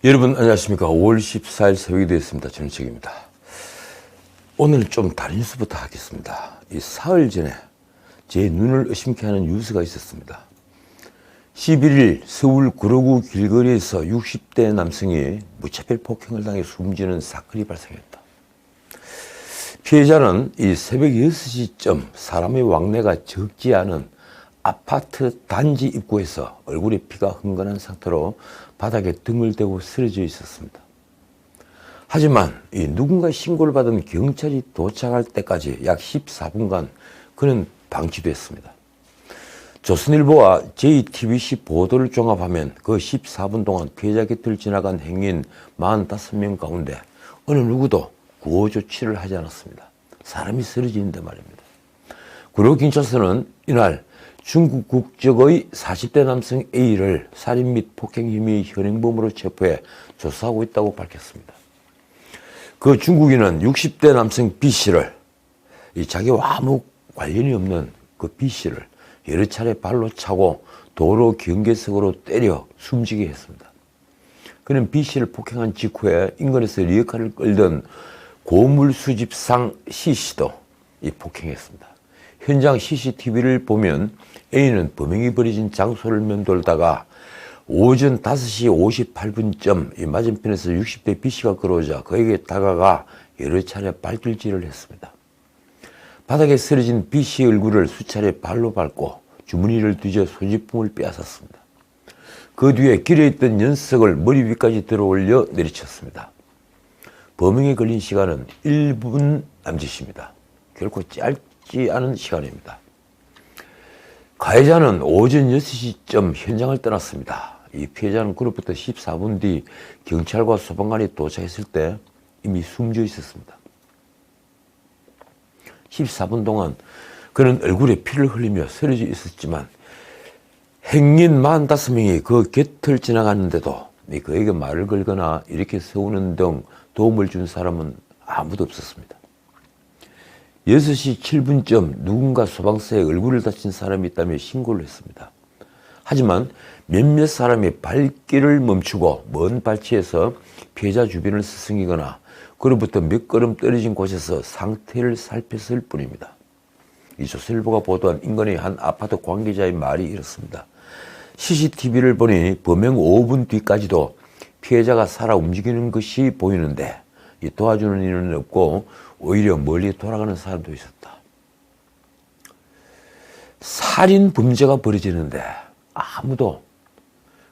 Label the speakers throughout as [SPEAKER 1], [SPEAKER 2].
[SPEAKER 1] 여러분 안녕하십니까. 5월 14일 새벽이 되었습니다. 저는 책입니다. 오늘은 좀 다른 뉴스부터 하겠습니다. 이 사흘 전에 제 눈을 의심케 하는 뉴스가 있었습니다. 11일 서울 구로구 길거리에서 60대 남성이 무차별 폭행을 당해 숨지는 사건이 발생했다. 피해자는 이 새벽 6시쯤 사람의 왕래가 적지 않은 아파트 단지 입구에서 얼굴에 피가 흥건한 상태로 바닥에 등을 대고 쓰러져 있었습니다. 하지만 이 누군가 신고를 받은 경찰이 도착할 때까지 약 14분간 그는 방치됐습니다. 조선일보와 JTBC 보도를 종합하면 그 14분 동안 피해자 곁을 지나간 행인 45명 가운데 어느 누구도 구호 조치를 하지 않았습니다. 사람이 쓰러지는데 말입니다. 구로경찰서는 이날 중국 국적의 40대 남성 A를 살인 및 폭행 혐의 현행범으로 체포해 조사하고 있다고 밝혔습니다. 그 중국인은 60대 남성 B씨를 자기와 아무 관련이 없는 그 B씨를 여러 차례 발로 차고 도로 경계석으로 때려 숨지게 했습니다. 그는 B씨를 폭행한 직후에 인근에서 리어카를 끌던 고물수집상 C씨도 폭행했습니다. 현장 CCTV를 보면 A는 범행이 벌어진 장소를 맴돌다가 오전 5시 58분쯤 맞은편에서 60대 B씨가 걸어오자 그에게 다가가 여러 차례 발길질을 했습니다. 바닥에 쓰러진 B씨의 얼굴을 수차례 발로 밟고 주머니를 뒤져 소지품을 빼앗았습니다. 그 뒤에 길에 있던 녀석을 머리 위까지 들어올려 내리쳤습니다. 범행에 걸린 시간은 1분 남짓입니다. 결코 짧지 않은 시간입니다. 가해자는 오전 6시쯤 현장을 떠났습니다. 이 피해자는 그로부터 14분 뒤 경찰과 소방관이 도착했을 때 이미 숨져 있었습니다. 14분 동안 그는 얼굴에 피를 흘리며 쓰러져 있었지만 행인 45명이 그 곁을 지나갔는데도 그에게 말을 걸거나 이렇게 세우는 등 도움을 준 사람은 아무도 없었습니다. 6시 7분쯤 누군가 소방서에 얼굴을 다친 사람이 있다며 신고를 했습니다. 하지만 몇몇 사람이 발길을 멈추고 먼 발치에서 피해자 주변을 스승이거나 그로부터 몇 걸음 떨어진 곳에서 상태를 살폈을 뿐입니다. 이 조선일보가 보도한 인근의 한 아파트 관계자의 말이 이렇습니다. CCTV를 보니 범행 5분 뒤까지도 피해자가 살아 움직이는 것이 보이는데 도와주는 이는 없고 오히려 멀리 돌아가는 사람도 있었다. 살인 범죄가 벌어지는데 아무도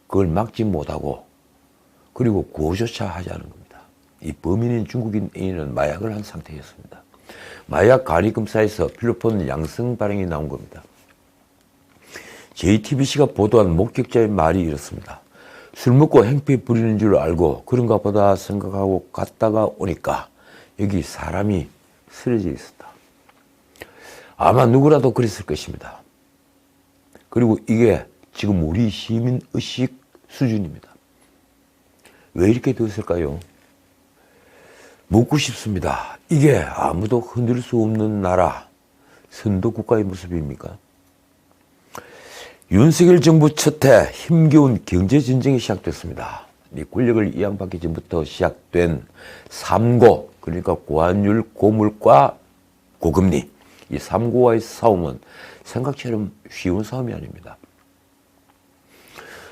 [SPEAKER 1] 그걸 막지 못하고 그리고 구호조차 하지 않은 겁니다. 이 범인인 중국인 A는 마약을 한 상태였습니다. 마약 간이 검사에서 필로폰 양성 반응이 나온 겁니다. JTBC가 보도한 목격자의 말이 이렇습니다. 술 먹고 행패 부리는 줄 알고 그런가 보다 생각하고 갔다가 오니까 여기 사람이 쓰러져 있었다. 아마 누구라도 그랬을 것입니다. 그리고 이게 지금 우리 시민 의식 수준입니다. 왜 이렇게 되었을까요? 묻고 싶습니다. 이게 아무도 흔들 수 없는 나라, 선도 국가의 모습입니까? 윤석열 정부 첫해 힘겨운 경제전쟁이 시작됐습니다. 이 권력을 이양받기 전부터 시작된 3고, 그러니까 고환율, 고물가, 고금리, 이 3고와의 싸움은 생각처럼 쉬운 싸움이 아닙니다.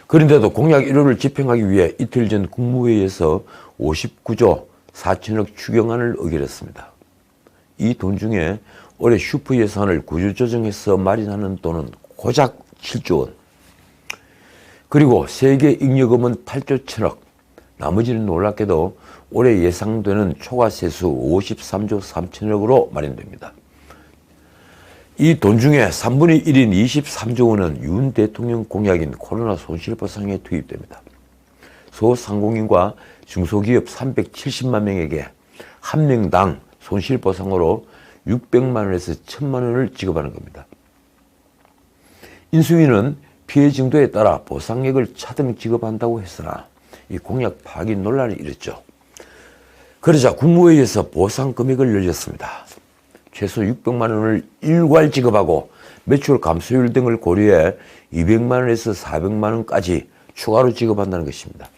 [SPEAKER 1] 그런데도 공약 1호를 집행하기 위해 이틀 전 국무회의에서 59조 4천억 추경안을 의결했습니다. 이 돈 중에 올해 슈퍼 예산을 구조조정해서 마련하는 돈은 고작 7조 원. 그리고 세계 잉여금은 8조 1천억. 나머지는 놀랍게도 올해 예상되는 초과세수 53조 3천억으로 마련됩니다. 이 돈 중에 3분의 1인 23조 원은 윤 대통령 공약인 코로나 손실보상에 투입됩니다. 소상공인과 중소기업 370만 명에게 한 명당 손실보상으로 600만 원에서 1000만 원을 지급하는 겁니다. 인수위는 피해 정도에 따라 보상액을 차등 지급한다고 했으나 이 공약 파기 논란이 일었죠. 그러자 국무회의에서 보상 금액을 늘렸습니다. 최소 600만 원을 일괄 지급하고 매출 감소율 등을 고려해 200만 원에서 400만 원까지 추가로 지급한다는 것입니다.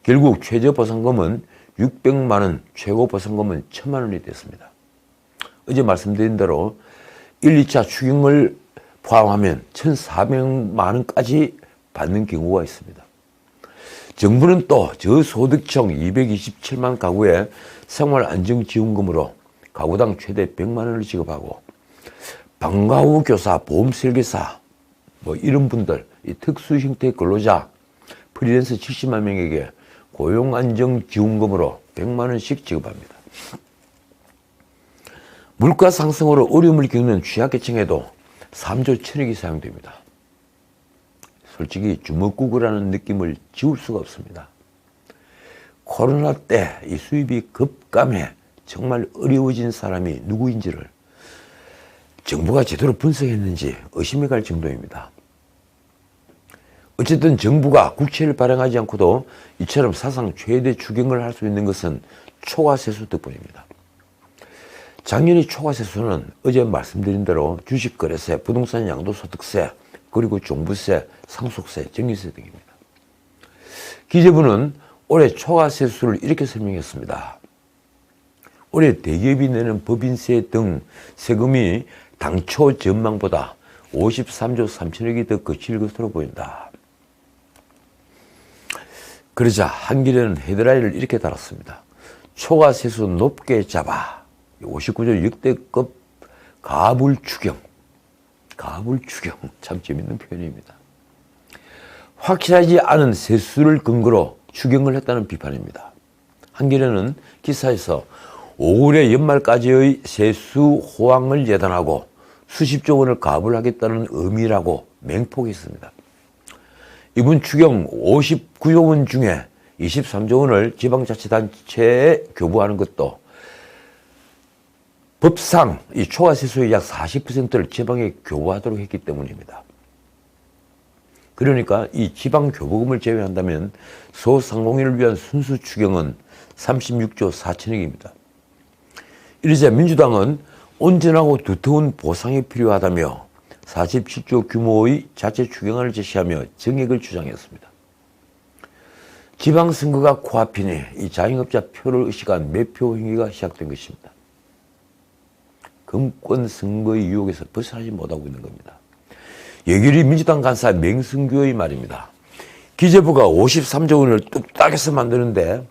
[SPEAKER 1] 결국 최저 보상금은 600만 원, 최고 보상금은 1000만 원이 됐습니다. 어제 말씀드린 대로 1, 2차 추경을 포함하면 1,400만 원까지 받는 경우가 있습니다. 정부는 또 저소득층 227만 가구에 생활안정지원금으로 가구당 최대 100만 원을 지급하고 방과 후 교사, 보험 설계사 이런 분들, 이 특수 형태의 근로자, 프리랜서 70만 명에게 고용안정지원금으로 100만 원씩 지급합니다. 물가 상승으로 어려움을 겪는 취약계층에도 3조 1천억이 사용됩니다. 솔직히 주먹구구라는 느낌을 지울 수가 없습니다. 코로나 때 이 수입이 급감해 정말 어려워진 사람이 누구인지를 정부가 제대로 분석했는지 의심이 갈 정도입니다. 어쨌든 정부가 국채를 발행하지 않고도 이처럼 사상 최대 추경을 할 수 있는 것은 초과세수 덕분입니다. 작년의 초과세수는 어제 말씀드린 대로 주식거래세, 부동산 양도소득세, 그리고 종부세, 상속세, 증여세 등입니다. 기재부는 올해 초과세수를 이렇게 설명했습니다. 올해 대기업이 내는 법인세 등 세금이 당초 전망보다 53조 3천억이 더 거칠 것으로 보인다. 그러자 한겨레는 헤드라인을 이렇게 달았습니다. 초과세수 높게 잡아 59조 역대급 가불추경. 가불추경. 참 재밌는 표현입니다. 확실하지 않은 세수를 근거로 추경을 했다는 비판입니다. 한겨레는 기사에서 올해 연말까지의 세수 호황을 예단하고 수십조 원을 가불하겠다는 의미라고 맹폭했습니다. 이번 추경 59조 원 중에 23조 원을 지방자치단체에 교부하는 것도 법상 이 초과세수의 약 40%를 지방에 교부하도록 했기 때문입니다. 그러니까 이 지방교부금을 제외한다면 소상공인을 위한 순수 추경은 36조 4천억입니다. 이러자 민주당은 온전하고 두터운 보상이 필요하다며 47조 규모의 자체 추경안을 제시하며 정액을 주장했습니다. 지방선거가 코앞이니 이 자영업자 표를 의식한 매표 행위가 시작된 것입니다. 금권 선거의 유혹에서 벗어나지 못하고 있는 겁니다. 예결위 민주당 간사 맹승규의 말입니다. 기재부가 53조 원을 뚝딱해서 만드는데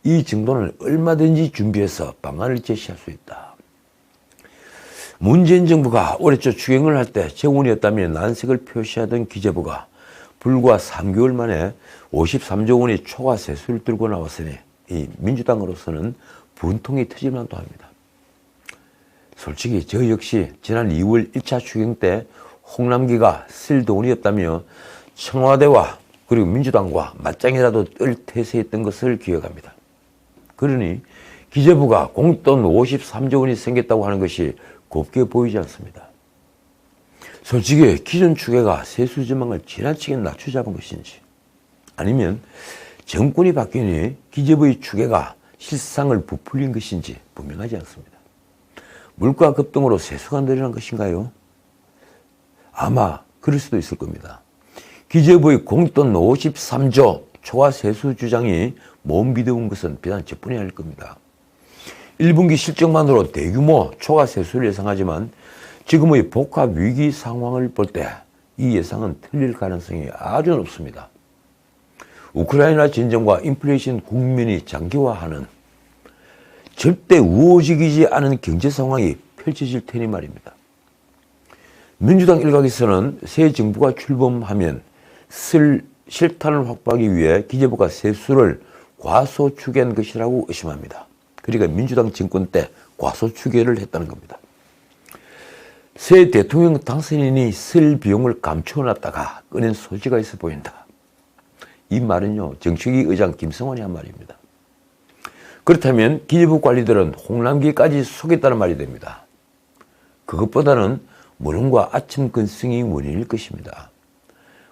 [SPEAKER 1] 이 정도는 얼마든지 준비해서 방안을 제시할 수 있다. 문재인 정부가 올해 초 추경을 할 때 정원이었다며 난색을 표시하던 기재부가 불과 3개월 만에 53조 원의 초과세수를 들고 나왔으니 이 민주당으로서는 분통이 터질만도 합니다. 솔직히 저 역시 지난 2월 1차 추경 때 홍남기가 쓸 돈이었다며 청와대와 그리고 민주당과 맞짱이라도 뜰 태세했던 것을 기억합니다. 그러니 기재부가 공돈 53조 원이 생겼다고 하는 것이 곱게 보이지 않습니다. 솔직히 기존 추계가 세수 전망을 지나치게 낮춰 잡은 것인지 아니면 정권이 바뀌니 기재부의 추계가 실상을 부풀린 것인지 분명하지 않습니다. 물가 급등으로 세수가 늘어난 것인가요? 아마 그럴 수도 있을 겁니다. 기재부의 공돈 53조 초과 세수 주장이 못 믿어온 것은 비단 저뿐이 아닐 겁니다. 1분기 실적만으로 대규모 초과 세수를 예상하지만 지금의 복합 위기 상황을 볼 때 이 예상은 틀릴 가능성이 아주 높습니다. 우크라이나 전쟁과 인플레이션 국면이 장기화하는 절대 우호적이지 않은 경제 상황이 펼쳐질 테니 말입니다. 민주당 일각에서는 새 정부가 출범하면 실탄을 확보하기 위해 기재부가 세수를 과소추계한 것이라고 의심합니다. 그러니까 민주당 정권 때 과소추계를 했다는 겁니다. 새 대통령 당선인이 쓸 비용을 감춰놨다가 꺼낸 소지가 있어 보인다. 이 말은요, 정책위 의장 김성환이 한 말입니다. 그렇다면 기재부 관리들은 홍남기까지 속였다는 말이 됩니다. 그것보다는 물음과 아침 근성이 원인일 것입니다.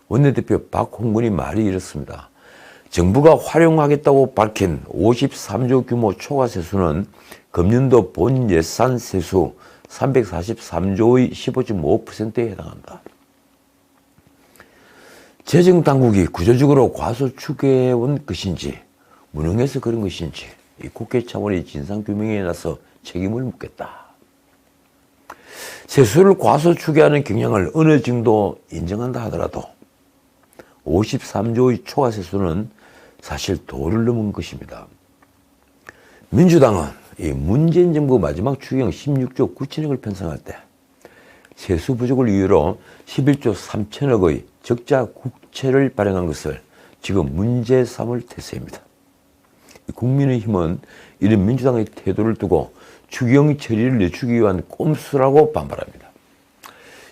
[SPEAKER 1] 원내대표 박홍근이 말이 이렇습니다. 정부가 활용하겠다고 밝힌 53조 규모 초과세수는 금년도 본 예산 세수 343조의 15.5%에 해당한다. 재정당국이 구조적으로 과소추계해온 것인지 무능해서 그런 것인지 이 국회 차원의 진상규명에 나서 책임을 묻겠다. 세수를 과소 추계하는 경향을 어느 정도 인정한다 하더라도 53조의 초과 세수는 사실 도를 넘은 것입니다. 민주당은 이 문재인 정부 마지막 추경 16조 9천억을 편성할 때 세수 부족을 이유로 11조 3천억의 적자 국채를 발행한 것을 지금 문제 삼을 태세입니다. 국민의힘은 이런 민주당의 태도를 두고 추경 처리를 늦추기 위한 꼼수라고 반발합니다.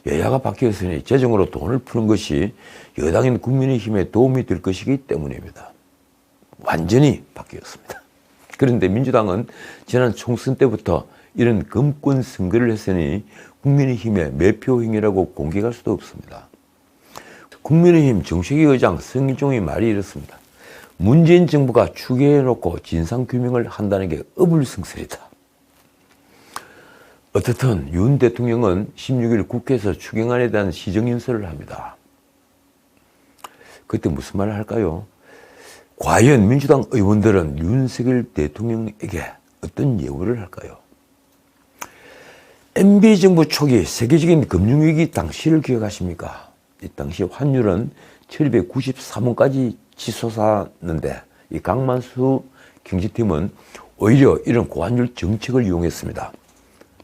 [SPEAKER 1] 여야가 바뀌었으니 재정으로 돈을 푸는 것이 여당인 국민의힘에 도움이 될 것이기 때문입니다. 완전히 바뀌었습니다. 그런데 민주당은 지난 총선 때부터 이런 금권 선거를 했으니 국민의힘의 매표 행위라고 공격할 수도 없습니다. 국민의힘 정책위 의장 성일종의 말이 이렇습니다. 문재인 정부가 추계해놓고 진상규명을 한다는 게 어불성설이다. 어떻든 윤 대통령은 16일 국회에서 추경안에 대한 시정연설을 합니다. 그때 무슨 말을 할까요? 과연 민주당 의원들은 윤석열 대통령에게 어떤 예우를 할까요? MB정부 초기 세계적인 금융위기 당시를 기억하십니까? 이 당시 환율은 1293원까지 치솟았는데 이 강만수 경제팀은 오히려 이런 고환율 정책을 이용했습니다.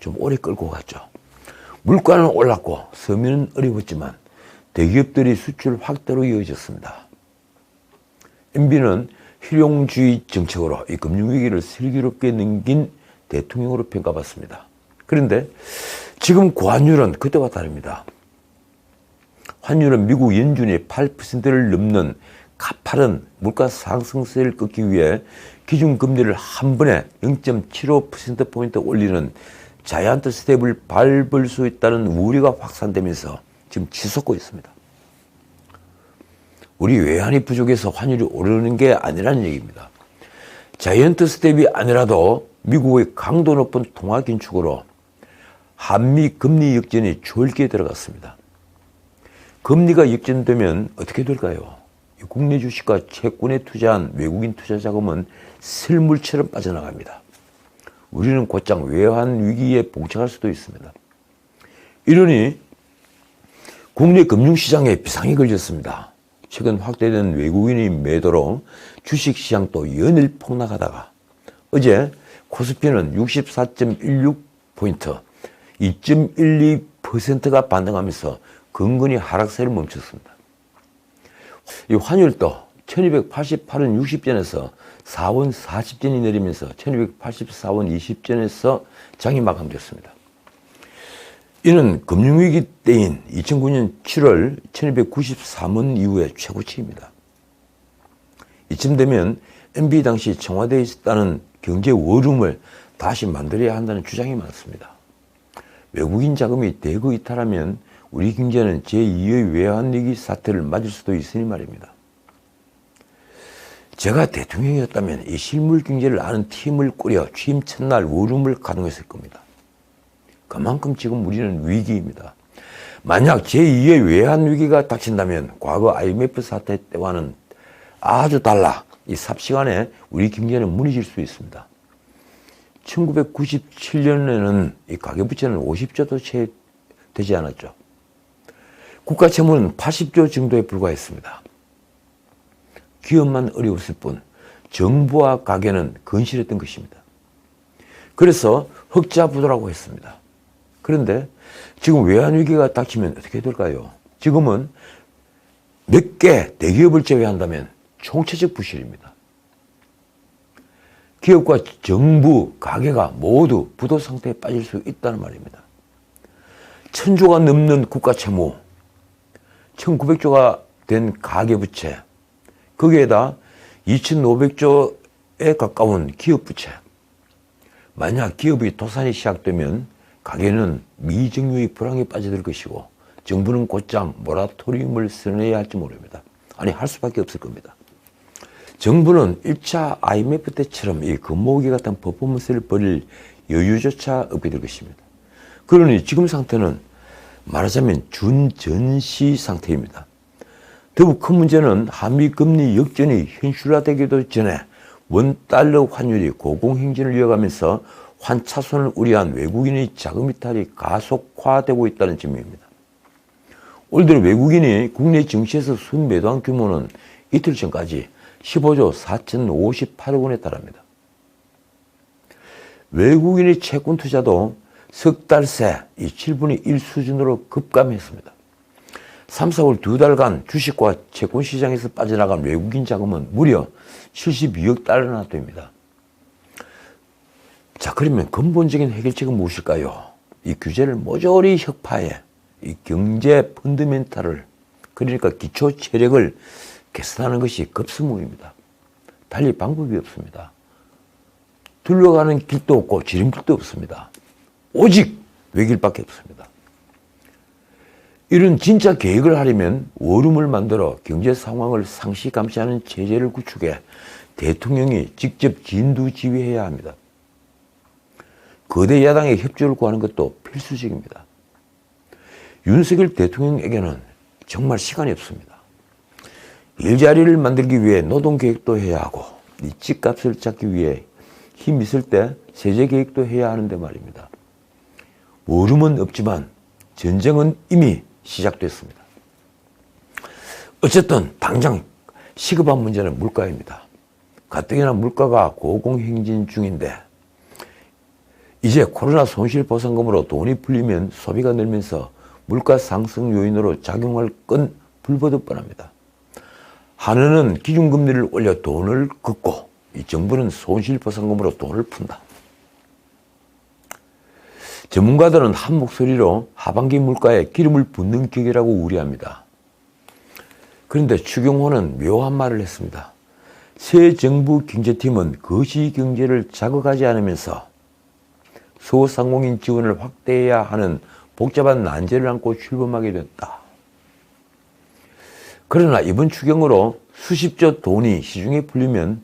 [SPEAKER 1] 좀 오래 끌고 갔죠. 물가는 올랐고 서민은 어려웠지만 대기업들이 수출 확대로 이어졌습니다. MB는 실용주의 정책으로 이 금융위기를 슬기롭게 넘긴 대통령으로 평가받습니다. 그런데 지금 고환율은 그때와 다릅니다. 환율은 미국 연준이 8%를 넘는 가파른 물가 상승세를 끊기 위해 기준금리를 한 번에 0.75%포인트 올리는 자이언트 스텝을 밟을 수 있다는 우려가 확산되면서 지금 치솟고 있습니다. 우리 외환이 부족해서 환율이 오르는 게 아니라는 얘기입니다. 자이언트 스텝이 아니라도 미국의 강도 높은 통화 긴축으로 한미 금리 역전이 졸기에 들어갔습니다. 금리가 역전되면 어떻게 될까요? 국내 주식과 채권에 투자한 외국인 투자 자금은 셀물처럼 빠져나갑니다. 우리는 곧장 외환 위기에 봉착할 수도 있습니다. 이러니 국내 금융시장에 비상이 걸렸습니다. 최근 확대된 외국인의 매도로 주식시장도 연일 폭락하다가 어제 코스피는 64.16포인트 2.12%가 반등하면서 근근히 하락세를 멈췄습니다. 이 환율도 1288원 60전에서 4원 40전이 내리면서 1284원 20전에서 장이 마감됐습니다. 이는 금융위기 때인 2009년 7월 1293원 이후의 최고치입니다. 이쯤 되면 MB 당시 청와대에 있었다는 경제 워룸을 다시 만들어야 한다는 주장이 많습니다. 외국인 자금이 대거 이탈하면 우리 경제는 제2의 외환위기 사태를 맞을 수도 있으니 말입니다. 제가 대통령이었다면 이 실물 경제를 아는 팀을 꾸려 취임 첫날 워룸을 가동했을 겁니다. 그만큼 지금 우리는 위기입니다. 만약 제2의 외환위기가 닥친다면 과거 IMF 사태 때와는 아주 달라 이 삽시간에 우리 경제는 무너질 수 있습니다. 1997년에는 이 가계부채는 50조도 채 되지 않았죠. 국가 채무는 80조 정도에 불과했습니다. 기업만 어려웠을 뿐 정부와 가계는 건실했던 것입니다. 그래서 흑자부도라고 했습니다. 그런데 지금 외환위기가 닥치면 어떻게 될까요? 지금은 몇 개 대기업을 제외한다면 총체적 부실입니다. 기업과 정부, 가계가 모두 부도 상태에 빠질 수 있다는 말입니다. 1000조가 넘는 국가 채무, 1900조가 된 가계부채, 거기에다 2500조에 가까운 기업부채. 만약 기업이 도산이 시작되면 가계는 미증유의 불황에 빠져들 것이고 정부는 곧장 모라토리움을 선언해야 할지 모릅니다. 아니, 할 수밖에 없을 겁니다. 정부는 1차 IMF 때처럼 이 금모으기 같은 퍼포먼스를 벌일 여유조차 없게 될 것입니다. 그러니 지금 상태는 말하자면 준전시 상태입니다. 더욱 큰 문제는 한미 금리 역전이 현실화되기도 전에 원달러 환율이 고공행진을 이어가면서 환차손을 우려한 외국인의 자금 이탈이 가속화되고 있다는 점입니다. 올 들어 외국인이 국내 증시에서 순매도한 규모는 이틀 전까지 15조 4,058억 원에 달합니다. 외국인의 채권 투자도 석 달 새 이 7분의 1 수준으로 급감했습니다. 3, 4월 두 달간 주식과 채권 시장에서 빠져나간 외국인 자금은 무려 72억 달러나 됩니다. 자, 그러면 근본적인 해결책은 무엇일까요? 이 규제를 모조리 혁파해 이 경제 펀더멘탈을, 그러니까 기초 체력을 개선하는 것이 급선무입니다. 달리 방법이 없습니다. 둘러가는 길도 없고 지름길도 없습니다. 오직 외길밖에 없습니다. 이런 진짜 계획을 하려면 원룸을 만들어 경제 상황을 상시 감시하는 체제를 구축해 대통령이 직접 진두지휘해야 합니다. 거대 야당의 협조를 구하는 것도 필수적입니다. 윤석열 대통령에게는 정말 시간이 없습니다. 일자리를 만들기 위해 노동계획도 해야 하고 이 집값을 잡기 위해 힘 있을 때 세제계획도 해야 하는데 말입니다. 원룸은 없지만 전쟁은 이미 시작됐습니다. 어쨌든 당장 시급한 문제는 물가입니다. 가뜩이나 물가가 고공행진 중인데 이제 코로나 손실보상금으로 돈이 풀리면 소비가 늘면서 물가 상승 요인으로 작용할 건 불보듯 뻔합니다. 한은은 기준금리를 올려 돈을 걷고 이 정부는 손실보상금으로 돈을 푼다. 전문가들은 한 목소리로 하반기 물가에 기름을 붓는 격이라고 우려합니다. 그런데 추경호는 묘한 말을 했습니다. 새 정부 경제팀은 거시경제를 자극하지 않으면서 소상공인 지원을 확대해야 하는 복잡한 난제를 안고 출범하게 됐다. 그러나 이번 추경으로 수십조 돈이 시중에 풀리면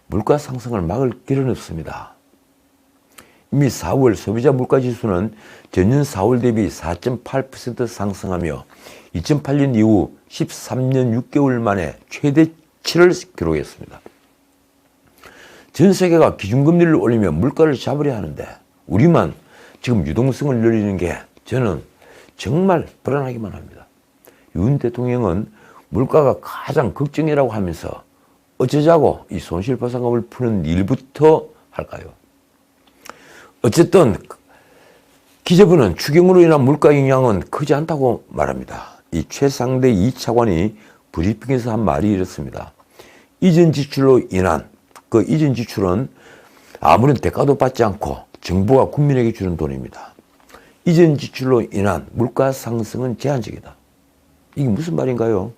[SPEAKER 1] 물가 상승을 막을 길은 없습니다. 이미 4월 소비자 물가지수는 전년 4월 대비 4.8% 상승하며 2008년 이후 13년 6개월 만에 최대치를 기록했습니다. 전 세계가 기준금리를 올리며 물가를 잡으려 하는데 우리만 지금 유동성을 늘리는 게 저는 정말 불안하기만 합니다. 윤 대통령은 물가가 가장 걱정이라고 하면서 어쩌자고 이 손실보상금을 푸는 일부터 할까요? 어쨌든 기재부는 추경으로 인한 물가 영향은 크지 않다고 말합니다. 이 최상대 2차관이 브리핑에서 한 말이 이렇습니다. 이전 지출로 인한 이전 지출은 아무런 대가도 받지 않고 정부가 국민에게 주는 돈입니다. 이전 지출로 인한 물가 상승은 제한적이다. 이게 무슨 말인가요?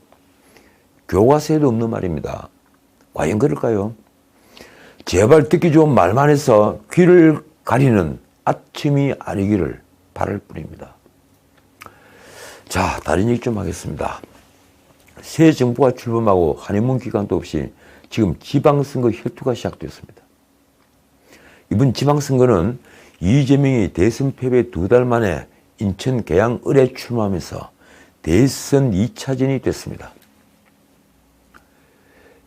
[SPEAKER 1] 교과서에도 없는 말입니다. 과연 그럴까요? 제발 듣기 좋은 말만 해서 귀를 가리는 아침이 아니기를 바랄 뿐입니다. 자, 다른 얘기 좀 하겠습니다. 새 정부가 출범하고 하니문 기간도 없이 지금 지방선거 혈투가 시작됐습니다. 이번 지방선거는 이재명이 대선 패배 2달 만에 인천 계양을에 출마하면서 대선 2차전이 됐습니다.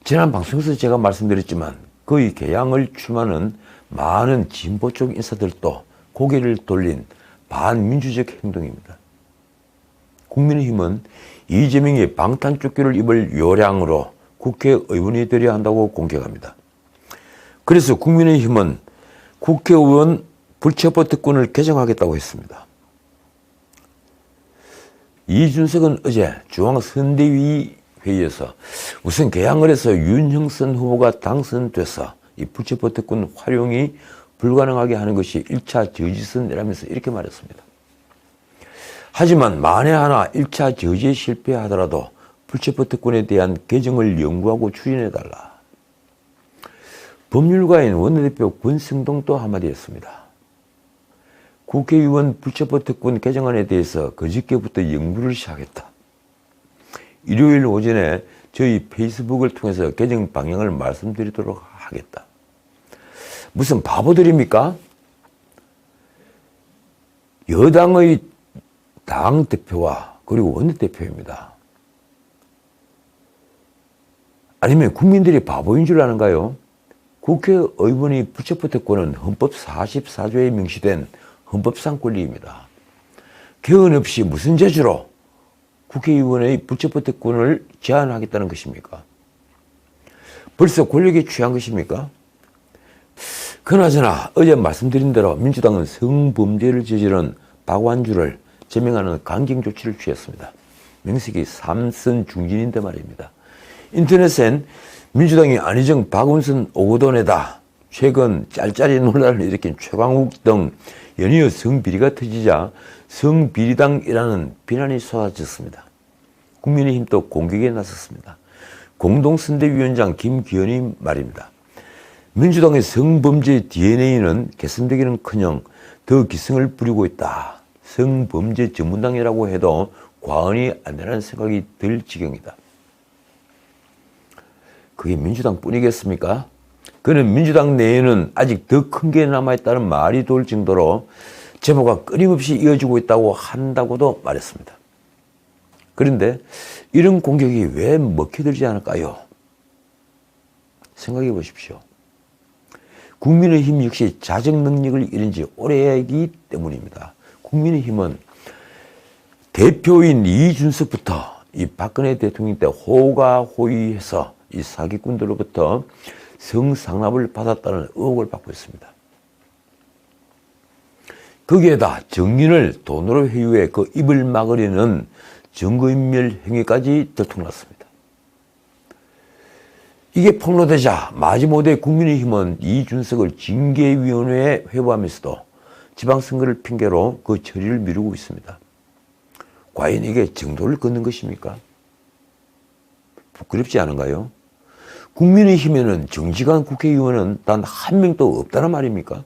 [SPEAKER 1] 지난 방송에서 제가 말씀드렸지만 그의 계양을 출마는 많은 진보 쪽 인사들도 고개를 돌린 반민주적 행동입니다. 국민의힘은 이재명이 방탄조끼를 입을 요량으로 국회의원이 되려 한다고 공격합니다. 그래서 국민의힘은 국회의원 불체포 특권을 개정하겠다고 했습니다. 이준석은 어제 중앙선대위 회의에서 우선 계양을에서 윤형선 후보가 당선돼서 이 불체포 특권 활용이 불가능하게 하는 것이 1차 저지선이라면서 이렇게 말했습니다. 하지만 만에 하나 1차 저지에 실패하더라도 불체포 특권에 대한 개정을 연구하고 추진해달라. 법률가인 원내대표 권성동도 한마디 했습니다. 국회의원 불체포 특권 개정안에 대해서 그저께부터 연구를 시작했다. 일요일 오전에 저희 페이스북을 통해서 개정 방향을 말씀드리도록 하겠다. 무슨 바보들입니까? 여당의 당대표와 그리고 원내대표입니다. 아니면 국민들이 바보인 줄 아는가요? 국회의원의 불체포 특권은 헌법 44조에 명시된 헌법상 권리입니다. 개헌 없이 무슨 재주로 국회의원의 불체포 특권을 제한하겠다는 것입니까? 벌써 권력에 취한 것입니까? 그나저나 어제 말씀드린 대로 민주당은 성범죄를 저지른 박완주를 제명하는 강경 조치를 취했습니다. 명색이 삼선 중진인데 말입니다. 인터넷엔 민주당이 안희정, 박원순 오거돈에다 최근 짤짤이 논란을 일으킨 최광욱 등 연이어 성비리가 터지자 성비리당이라는 비난이 쏟아졌습니다. 국민의힘도 공격에 나섰습니다. 공동선대위원장 김기현이 말입니다. 민주당의 성범죄 DNA는 개선되기는커녕 더 기승을 부리고 있다. 성범죄 전문당이라고 해도 과언이 안 되는 생각이 들 지경이다. 그게 민주당 뿐이겠습니까? 그는 민주당 내에는 아직 더 큰 게 남아있다는 말이 돌 정도로 제보가 끊임없이 이어지고 있다고 한다고도 말했습니다. 그런데 이런 공격이 왜 먹혀들지 않을까요? 생각해 보십시오. 국민의힘 역시 자정 능력을 잃은 지 오래이기 때문입니다. 국민의힘은 대표인 이준석부터 이 박근혜 대통령 때 호가호위해서 이 사기꾼들로부터 성상납을 받았다는 의혹을 받고 있습니다. 거기에다 정인을 돈으로 회유해 그 입을 막으려는 증거인멸 행위까지 들통났습니다. 이게 폭로되자 마지못해 국민의힘은 이준석을 징계위원회에 회부하면서도 지방선거를 핑계로 그 처리를 미루고 있습니다. 과연 이게 정도를 걷는 것입니까? 부끄럽지 않은가요? 국민의힘에는 정직한 국회의원은 단 한 명도 없다는 말입니까?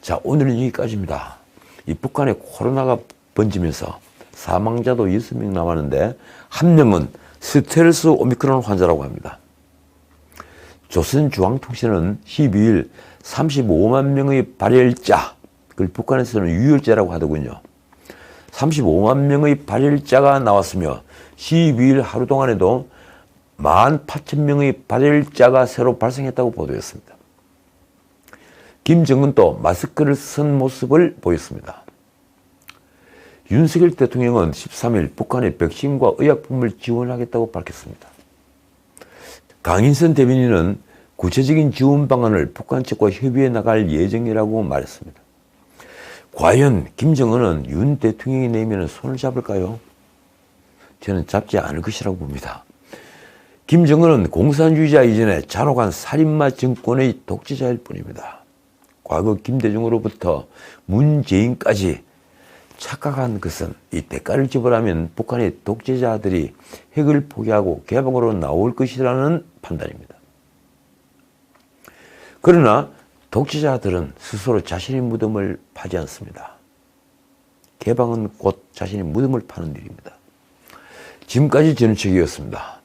[SPEAKER 1] 자, 오늘은 여기까지입니다. 이 북한에 코로나가 번지면서 사망자도 6명 남았는데 한 명은 스텔스 오미크론 환자라고 합니다. 조선중앙통신은 12일 35만 명의 발열자, 그걸 북한에서는 유혈자라고 하더군요. 35만 명의 발열자가 나왔으며 12일 하루 동안에도 18,000명의 발열자가 새로 발생했다고 보도했습니다. 김정은도 마스크를 쓴 모습을 보였습니다. 윤석열 대통령은 13일 북한에 백신과 의약품을 지원하겠다고 밝혔습니다. 강인선 대변인은 구체적인 지원 방안을 북한 측과 협의해 나갈 예정이라고 말했습니다. 과연 김정은은 윤 대통령이 내면 손을 잡을까요? 저는 잡지 않을 것이라고 봅니다. 김정은은 공산주의자 이전에 잔혹한 살인마 정권의 독재자일 뿐입니다. 과거 김대중으로부터 문재인까지 착각한 것은 이 대가를 지불하면 북한의 독재자들이 핵을 포기하고 개방으로 나올 것이라는 판단입니다. 그러나 독재자들은 스스로 자신의 무덤을 파지 않습니다. 개방은 곧 자신의 무덤을 파는 일입니다. 지금까지 전우책이었습니다.